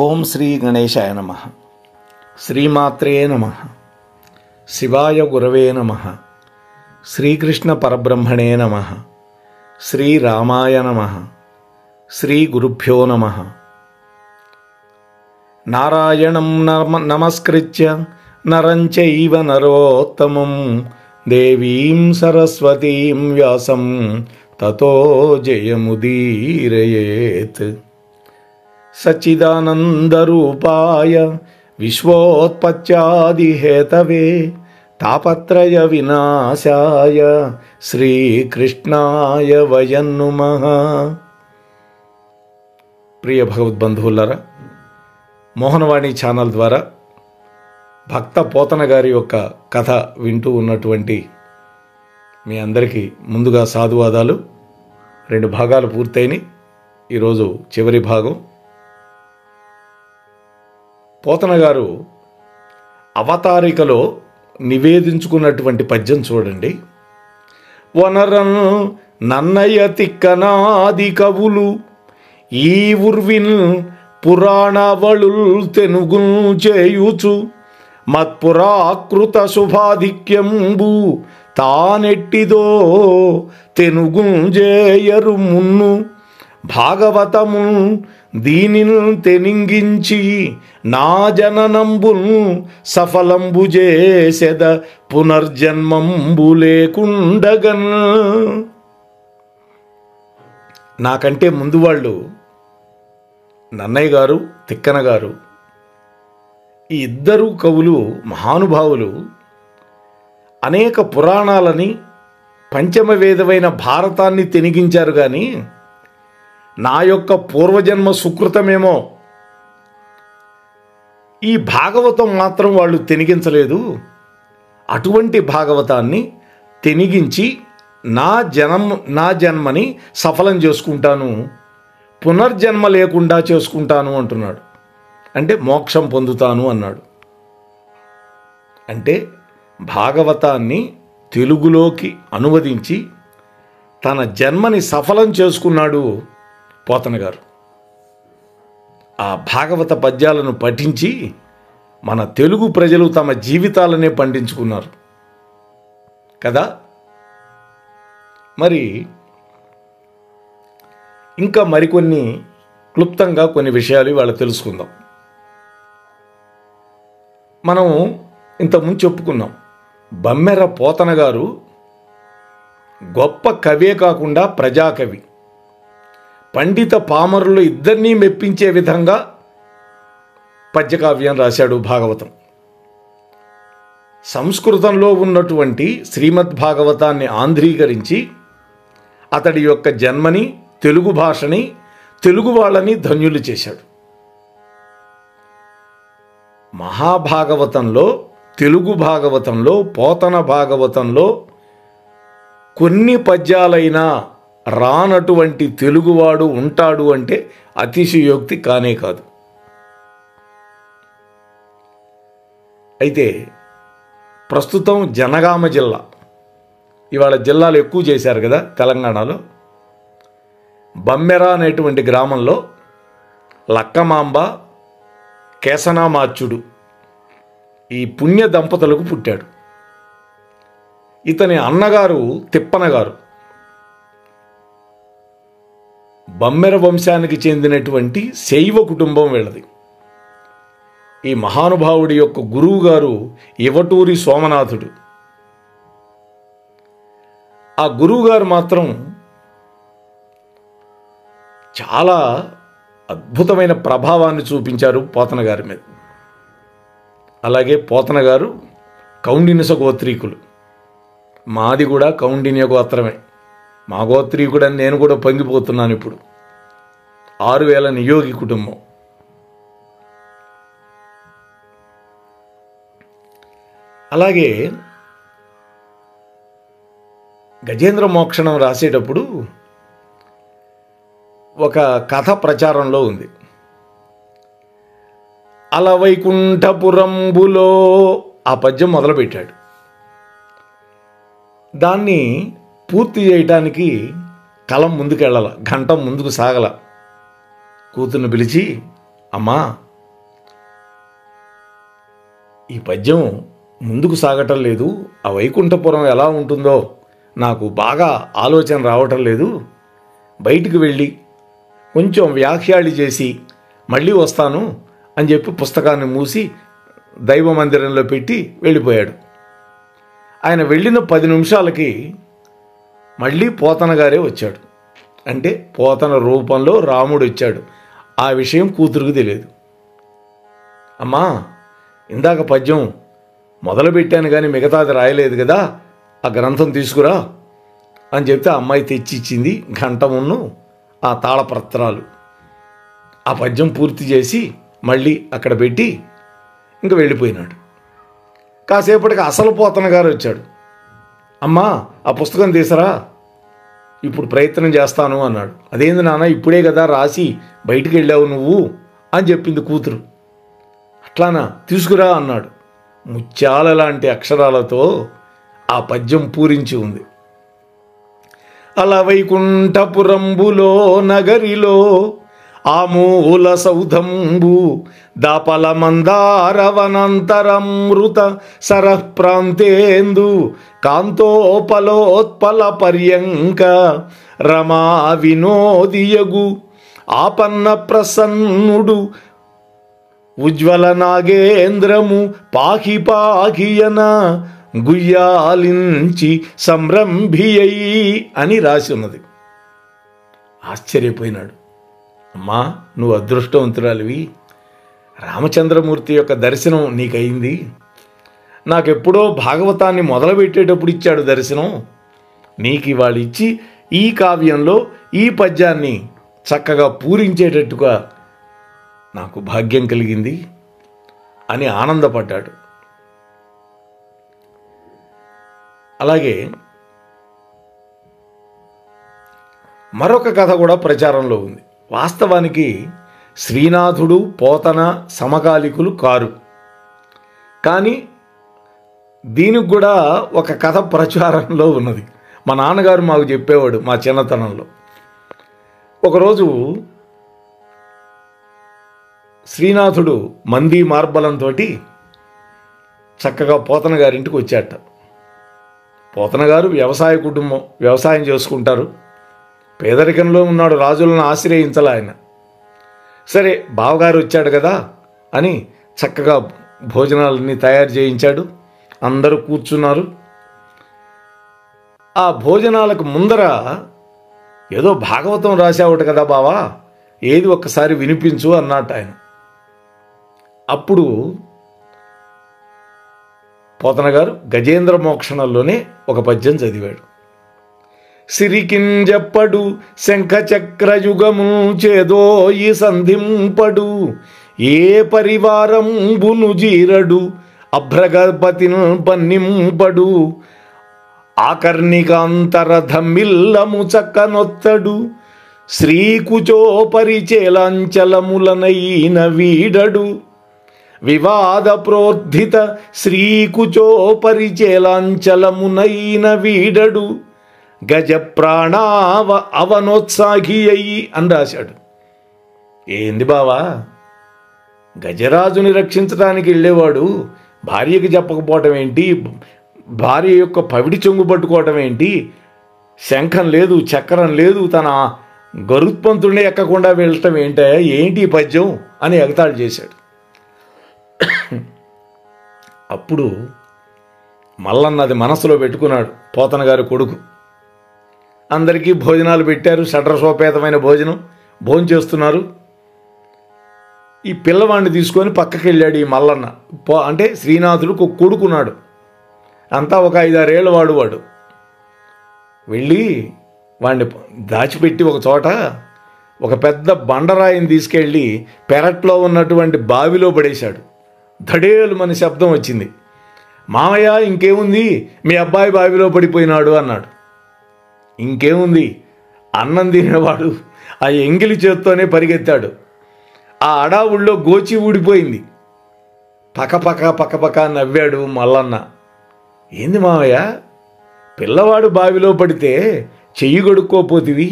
ఓం శ్రీ గణేశాయ నమః. శ్రీమాత్రే నమః. శివాయ గురవే నమః. శ్రీకృష్ణ పరబ్రహ్మణే నమః. శ్రీరామాయ నమః. శ్రీ గురుభ్యో నమః. నారాయణం నమస్కృత్య నరం చైవ నరోత్తమం దేవీం సరస్వతీం వ్యాసం తతో జయముదీరయేత్. సచ్చిదానందరూపాయ విశ్వోత్పత్యాదిహేతవే తాపత్రయ వినాశాయ శ్రీకృష్ణాయ వయం నమః. ప్రియ భగవద్బంధువులారా, మోహనవాణి ఛానల్ ద్వారా భక్త పోతన గారి యొక్క కథ వింటూ ఉన్నటువంటి మీ అందరికీ ముందుగా సాధువాదాలు. 2 భాగాలు పూర్తయినాయి. ఈరోజు చివరి భాగం. పోతన గారు అవతారికలో నివేదించుకున్నటువంటి పద్యం చూడండి. వనరన్ నన్నయ తిక్కనాది కవులు ఈ ఉర్విన్ పురాణవళుల్ తెనుగుల్ చేయుచు మత్పురాకృత శుభాధిక్యంబు తానెట్టిదో తెనుగుల్ జేయరు మున్ను భాగవతము దీనిని తెనింగించి నా జననంబుల్ సఫలంబు చేసెద పునర్జన్మంబు లేకుండగన్. నాకంటే ముందు వాళ్ళు నన్నయ్య గారు, తిక్కన గారు, ఈ ఇద్దరు కవులు మహానుభావులు అనేక పురాణాలని, పంచమ వేదమైన భారతాన్ని తెనిగించారు. కానీ నా యొక్క పూర్వజన్మ సుకృతమేమో ఈ భాగవతం మాత్రం వాళ్ళు తెనిగించలేదు. అటువంటి భాగవతాన్ని తెనిగించి నా జన్మని సఫలం చేసుకుంటాను, పునర్జన్మ లేకుండా చేసుకుంటాను అంటున్నాడు. అంటే మోక్షం పొందుతాను అన్నాడు. అంటే భాగవతాన్ని తెలుగులోకి అనువదించి తన జన్మని సఫలం చేసుకున్నాడు పోతన గారు. ఆ భాగవత పద్యాలను పఠించి మన తెలుగు ప్రజలు తమ జీవితాలనే పండించుకున్నారు కదా. మరి ఇంకా మరికొన్ని క్లుప్తంగా కొన్ని విషయాలు ఇవాళ తెలుసుకుందాం. మనం ఇంతకుముందు చెప్పుకున్నాం, బమ్మెర పోతన గారు గొప్ప కవే కాకుండా ప్రజాకవి. పండిత పామరులు ఇద్దరినీ మెప్పించే విధంగా పద్యకావ్యం రాశాడు భాగవతం. సంస్కృతంలో ఉన్నటువంటి శ్రీమద్ భాగవతాన్ని ఆంధ్రీకరించి అతడి యొక్క జన్మని, తెలుగు భాషని, తెలుగు వాళ్ళని ధన్యులు చేశాడు. మహాభాగవతంలో, తెలుగు భాగవతంలో, పోతన భాగవతంలో కొన్ని పద్యాలైనా రానటువంటి తెలుగువాడు ఉంటాడు అంటే అతిశయోక్తి కానే కాదు. అయితే ప్రస్తుతం జనగామ జిల్లా, ఇవాళ జిల్లాలు ఎక్కువ చేశారు కదా తెలంగాణలో, బమ్మెర అనేటువంటి గ్రామంలో లక్కమాంబ, కేసనామాచ్యుడు ఈ పుణ్య దంపతులకు పుట్టాడు. ఇతని అన్నగారు తిప్పన గారు బమ్మెర వంశానికి చెందినటువంటి శైవ కుటుంబం వీళ్ళది. ఈ మహానుభావుడి యొక్క గురువు గారు ఇవటూరి సోమనాథుడు. ఆ గురువుగారు మాత్రం చాలా అద్భుతమైన ప్రభావాన్ని చూపించారు పోతన గారి మీద. అలాగే పోతన గారు కౌండిన్య గోత్రీకులు. మాది కూడా కౌండిన్య గోత్రమే. మా గోత్రీకుడని నేను కూడా పొంగిపోతున్నాను ఇప్పుడు. 6000 నియోగి కుటుంబం. అలాగే గజేంద్ర మోక్షణం రాసేటప్పుడు ఒక కథ ప్రచారంలో ఉంది. అలవైకుంఠపురంబులో ఆ పద్యం మొదలుపెట్టాడు. దాన్ని పూర్తి చేయటానికి కలం ముందుకెళ్ళాల, గంట ముందుకు సాగల. కూతుర్ని పిలిచి అమ్మా, ఈ పద్యం ముందుకు సాగటం లేదు, ఆ వైకుంఠపురం ఎలా ఉంటుందో నాకు బాగా ఆలోచన రావటం లేదు, బయటికి వెళ్ళి కొంచెం వ్యాఖ్యాళి చేసి మళ్ళీ వస్తాను అని చెప్పి పుస్తకాన్ని మూసి దైవ మందిరంలో పెట్టి వెళ్ళిపోయాడు. ఆయన వెళ్ళిన 10 నిమిషాలకి మళ్ళీ పోతన గారే వచ్చాడు. అంటే పోతన రూపంలో రాముడు వచ్చాడు. ఆ విషయం కూతురుకు తెలియదు. అమ్మా, ఇందాక పద్యం మొదలుపెట్టాను కానీ మిగతాది రాయలేదు కదా, ఆ గ్రంథం తీసుకురా అని చెప్తే ఆ అమ్మాయి తెచ్చి ఇచ్చింది ఘంటమును ఆ తాళపత్రాలు. ఆ పద్యం పూర్తి చేసి మళ్ళీ అక్కడ పెట్టి ఇంక వెళ్ళిపోయినాడు. కాసేపటికి అసలు పోతన గారు వచ్చాడు. అమ్మా, ఆ పుస్తకం తీసరా, ఇప్పుడు ప్రయత్నం చేస్తాను అన్నాడు. అదేంది నాన్న, ఇప్పుడే కదా రాసి బయటికి వెళ్ళావు నువ్వు అని చెప్పింది కూతురు. అట్లానా, తీసుకురా అన్నాడు. ముత్యాల లాంటి అక్షరాలతో ఆ పద్యం పూరించి ఉంది. అల వైకుంఠపురంబులో నగరిలో ఆమూల సౌధంబు దాపల మందారవనంతరమృత సరఃప్రాంతేందు కాంతోపలోత్పల పర్యంక రమా వినోదియగు ఆపన్న ప్రసన్నుడు ఉజ్వల నాగేంద్రము పాకి పాకియన గుయ్యాలించి సంరంభియయి అని రాసి ఉన్నది. ఆశ్చర్యపోయినాడు. అమ్మా, నువ్వు అదృష్టవంతురాలివి, రామచంద్రమూర్తి యొక్క దర్శనం నీకయింది. నాకెప్పుడో భాగవతాన్ని మొదలుపెట్టేటప్పుడు ఇచ్చాడు దర్శనం, నీకు ఇవాళ ఇచ్చి ఈ కావ్యంలో ఈ పద్యాన్ని చక్కగా పూరించేటట్టుగా నాకు భాగ్యం కలిగింది అని ఆనందపడ్డాడు. అలాగే మరొక కథ కూడా ప్రచారంలో ఉంది. వాస్తవానికి శ్రీనాథుడు పోతన సమకాలికులు కారు, కానీ దీనికి కూడా ఒక కథ ప్రచారంలో ఉన్నది. మా నాన్నగారు మాకు చెప్పేవాడు మా చిన్నతనంలో. ఒకరోజు శ్రీనాథుడు మంది మార్బలంతో చక్కగా పోతన గారింటికి వచ్చాట. పోతన గారు వ్యవసాయ కుటుంబం, వ్యవసాయం చేసుకుంటారు, పేదరికంలో ఉన్నాడు, రాజులను ఆశ్రయించాలి ఆయన. సరే, బావగారు వచ్చాడు కదా అని చక్కగా భోజనాలన్నీ తయారు చేయించాడు. అందరూ కూర్చున్నారు. ఆ భోజనాలకు ముందర ఏదో భాగవతం రాసావుట కదా బావా, ఏది ఒక్కసారి వినిపించు అన్నట్టు ఆయన. అప్పుడు పోతన గారు గజేంద్ర మోక్షణంలోనే ఒక పద్యం చదివాడు. సిరికింజప్పడు శంఖచక్రయుగము చేదోయి సంధింపడు ఏ పరివారంబును జీరడు అభ్రగపతిన్ పన్నింపడు ఆకర్ణికాంతరధమిల్లము చక్కనొత్తడు శ్రీకుచోపరిచేలాంచలములనైన వీడడు వివాద ప్రోద్ధిత శ్రీకుచోపరిచేలాంచలమునైన వీడడు గజ ప్రాణావ అవనోత్సాహి అయి అని రాశాడు. ఏంది బావా, గజరాజుని రక్షించడానికి వెళ్ళేవాడు భార్యకి చెప్పకపోవటం ఏంటి, భార్య యొక్క పవిడి చెంగు పట్టుకోవటం ఏంటి, శంఖం లేదు చక్రం లేదు, తన గరుత్మంతుడిని ఎక్కకుండా వెళ్ళటం ఏంటా, ఏంటి పద్యం అని ఎగతాళి చేశాడు. అప్పుడు మల్లన్నది మనసులో పెట్టుకున్నాడు. పోతన గారి కొడుకు అందరికీ భోజనాలు పెట్టారు, షడ్రసోపేతమైన భోజనం చేస్తున్నారు. ఈ పిల్లవాడిని తీసుకొని పక్కకి వెళ్ళాడు ఈ మల్లన్న. అంటే శ్రీనాథుడు కొడుకున్నాడు, అంతా ఒక 5-6 ఏళ్ళ వాడు. వెళ్ళి వాడిని దాచిపెట్టి ఒక చోట ఒక పెద్ద బండరాయిని తీసుకెళ్ళి పెరట్లో ఉన్నటువంటి బావిలో పడేశాడు. ధడేలు మన శబ్దం వచ్చింది. మామయ్య, ఇంకేముంది, మీ అబ్బాయి బావిలో పడిపోయినాడు అన్నాడు. ఇంకేముంది, అన్నం తినేవాడు ఆ ఎంగిలి చేత్తోనే పరిగెత్తాడు. ఆ అడావుల్లో గోచి ఊడిపోయింది. పక్కపక్క నవ్వాడు మల్లన్న. ఏంది మామయ్య, పిల్లవాడు బావిలో పడితే చెయ్యి గడుక్కోపోతివి,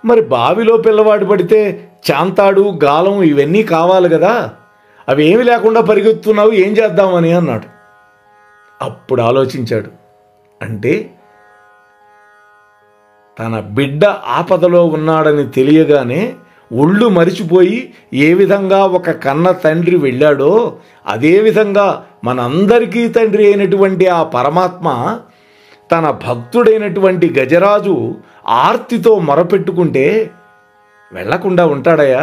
మరి బావిలో పిల్లవాడు పడితే చాంతాడు, గాలం ఇవన్నీ కావాలి కదా, అవి ఏమి లేకుండా పరిగెత్తున్నావు, ఏం చేద్దామని అన్నాడు. అప్పుడు ఆలోచించాడు. అంటే తన బిడ్డ ఆపదలో ఉన్నాడని తెలియగానే ఒళ్ళు మరిచిపోయి ఏ విధంగా ఒక కన్న తండ్రి వెళ్ళాడో అదేవిధంగా మనందరికీ తండ్రి అయినటువంటి ఆ పరమాత్మ తన భక్తుడైనటువంటి గజరాజు ఆర్తితో మొరపెట్టుకుంటే వెళ్లకుండా ఉంటాడయా,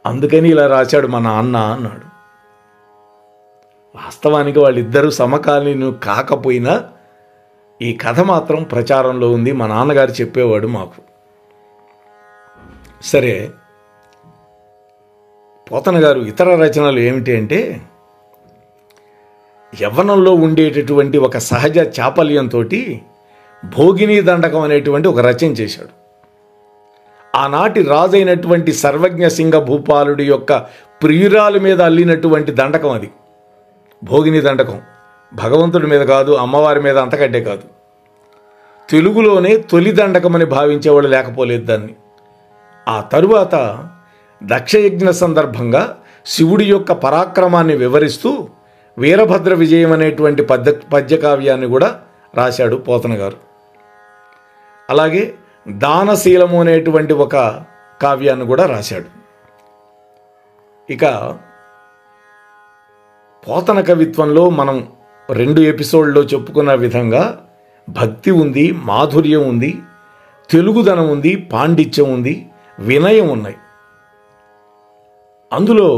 అందుకని ఇలా రాశాడు మా నాన్న అన్నాడు. వాస్తవానికి వాళ్ళిద్దరూ సమకాలీనులు కాకపోయినా ఈ కథ మాత్రం ప్రచారంలో ఉంది. మా నాన్నగారు చెప్పేవాడు మాకు. సరే, పోతన గారు ఇతర రచనలు ఏమిటి అంటే, యవ్వనంలో ఉండేటటువంటి ఒక సహజ చాపల్యంతో భోగిని దండకం అనేటువంటి ఒక రచన చేశాడు. ఆనాటి రాజైనటువంటి సర్వజ్ఞ సింగ భూపాలుడి యొక్క ప్రియురాలి మీద అల్లినటువంటి దండకం అది. భోగిని దండకం భగవంతుడి మీద కాదు, అమ్మవారి మీద అంతకంటే కాదు. తెలుగులోనే తొలి దండకమని భావించేవాళ్ళు లేకపోలేదు దాన్ని. ఆ తరువాత దక్షయజ్ఞ సందర్భంగా శివుడి యొక్క పరాక్రమాన్ని వివరిస్తూ వీరభద్ర విజయం అనేటువంటి పద్యకావ్యాన్ని కూడా రాశాడు పోతన గారు. అలాగే దానశీలము అనేటువంటి ఒక కావ్యాన్ని కూడా రాశాడు. ఇక పోతన కవిత్వంలో మనం 2 ఎపిసోడ్లో చెప్పుకున్న విధంగా భక్తి ఉంది, మాధుర్యం ఉంది, తెలుగుదనం ఉంది, పాండిత్యం ఉంది, వినయం ఉన్నాయి. అందులో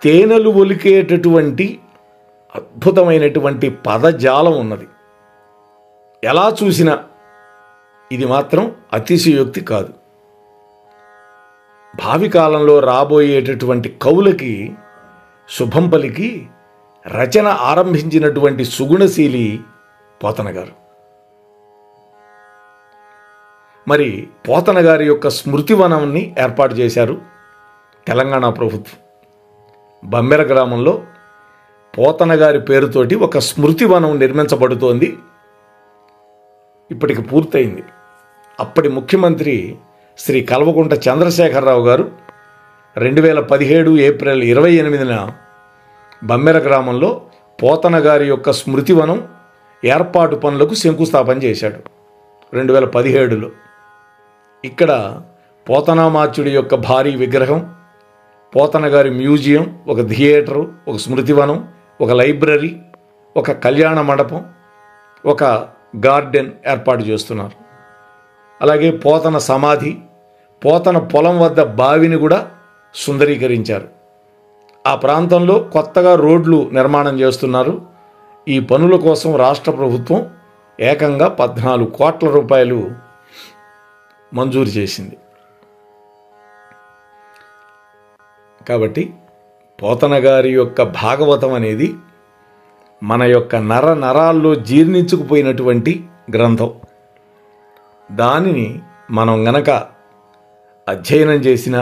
తేనెలు ఒలికేటటువంటి అద్భుతమైనటువంటి పదజాలం ఉన్నది. ఎలా చూసినా ఇది మాత్రం అతిశయోక్తి కాదు. భావి కాలంలో రాబోయేటటువంటి కవులకి శుభం పలికి రచన ఆరంభించినటువంటి సుగుణశీలి పోతన గారు. మరి పోతన గారి యొక్క స్మృతివనాన్ని ఏర్పాటు చేశారు తెలంగాణ ప్రభుత్వం. బమ్మెర గ్రామంలో పోతన గారి పేరుతోటి ఒక స్మృతివనం నిర్మించబడుతోంది. ఇప్పటికి పూర్తయింది. అప్పటి ముఖ్యమంత్రి శ్రీ కల్వకుంట్ల చంద్రశేఖరరావు గారు 2017 ఏప్రిల్ 28న బమ్మెర గ్రామంలో పోతన గారి యొక్క స్మృతివనం ఏర్పాటు పనులకు శంకుస్థాపన చేశాడు 2017లో. ఇక్కడ పోతనామాచ్యుడి యొక్క భారీ విగ్రహం, పోతన గారి మ్యూజియం, ఒక థియేటరు, ఒక స్మృతివనం, ఒక లైబ్రరీ, ఒక కళ్యాణ మండపం, ఒక గార్డెన్ ఏర్పాటు చేస్తున్నారు. అలాగే పోతన సమాధి, పోతన పొలం వద్ద బావిని కూడా సుందరీకరించారు. ఆ ప్రాంతంలో కొత్తగా రోడ్లు నిర్మాణం చేస్తున్నారు. ఈ పనుల కోసం రాష్ట్ర ప్రభుత్వం ఏకంగా 14 కోట్ల రూపాయలు మంజూరు చేసింది. కాబట్టి పోతన గారి యొక్క భాగవతం అనేది మన యొక్క నరాల్లో జీర్ణించుకుపోయినటువంటి గ్రంథం. దానిని మనం గనక అధ్యయనం చేసినా,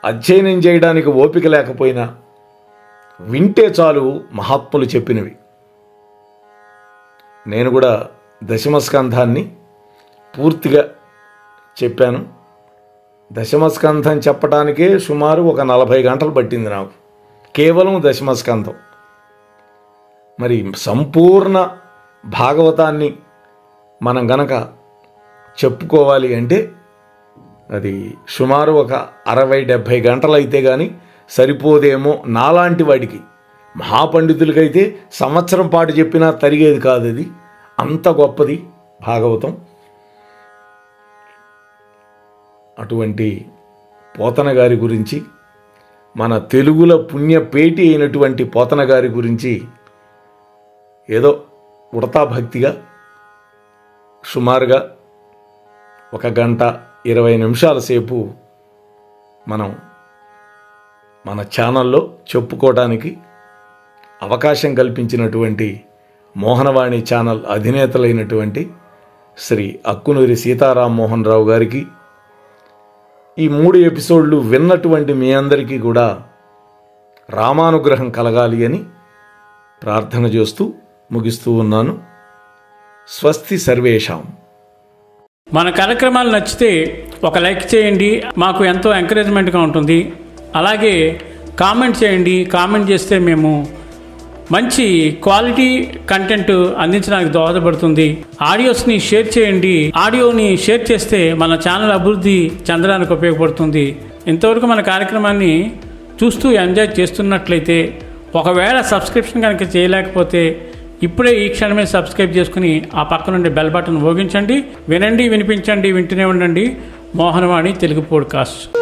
అధ్యయనం చేయడానికి ఓపిక లేకపోయినా వింటే చాలు మహాత్ములు చెప్పినవి. నేను కూడా దశమస్కంధాన్ని పూర్తిగా చెప్పాను. దశమస్కంధం చెప్పడానికే సుమారు ఒక 40 గంటలు పట్టింది నాకు, కేవలం దశమస్కంధం. మరి సంపూర్ణ భాగవతాన్ని మనం గనక చెప్పుకోవాలి అంటే అది సుమారు ఒక 60-70 గంటలు అయితే కానీ సరిపోదేమో. నాలాంటి వాడికి, మహాపండితులకైతే సంవత్సరం పాటు చెప్పినా తరిగేది కాదు. అది అంత గొప్పది భాగవతం. అటువంటి పోతన గారి గురించి, మన తెలుగుల పుణ్యపేటి అయినటువంటి పోతన గారి గురించి ఏదో ఉడతా భక్తిగా సుమారుగా 1 గంట 20 నిమిషాల సేపు మనం మన ఛానల్లో చెప్పుకోవడానికి అవకాశం కల్పించినటువంటి మోహనవాణి ఛానల్ అధినేతలైనటువంటి శ్రీ అక్కునూరి సీతారామమోహన్ రావు గారికి, ఈ 3 ఎపిసోడ్లు విన్నటువంటి మీ అందరికీ కూడా రామానుగ్రహం కలగాలి అని ప్రార్థన చేస్తూ ముగిస్తూ ఉన్నాను. స్వస్తి సర్వేషాం. మన కార్యక్రమాలు నచ్చితే ఒక లైక్ చేయండి, మాకు ఎంతో ఎంకరేజ్మెంట్గా ఉంటుంది. అలాగే కామెంట్ చేయండి. కామెంట్ చేస్తే మేము మంచి క్వాలిటీ కంటెంట్ అందించడానికి దోహదపడుతుంది. ఆడియోస్ని షేర్ చేయండి. ఆడియోని షేర్ చేస్తే మన ఛానల్ అభివృద్ధి చెందడానికి ఉపయోగపడుతుంది. ఇంతవరకు మన కార్యక్రమాన్ని చూస్తూ ఎంజాయ్ చేస్తున్నట్లయితే, ఒకవేళ సబ్స్క్రిప్షన్ కనుక చేయలేకపోతే ఇప్పుడే ఈ క్షణమే సబ్స్క్రైబ్ చేసుకుని ఆ పక్క నుండి బెల్ బటన్ మోగించండి. వినండి, వినిపించండి, వింటూనే ఉండండి. మోహనవాణి తెలుగు పోడ్కాస్ట్.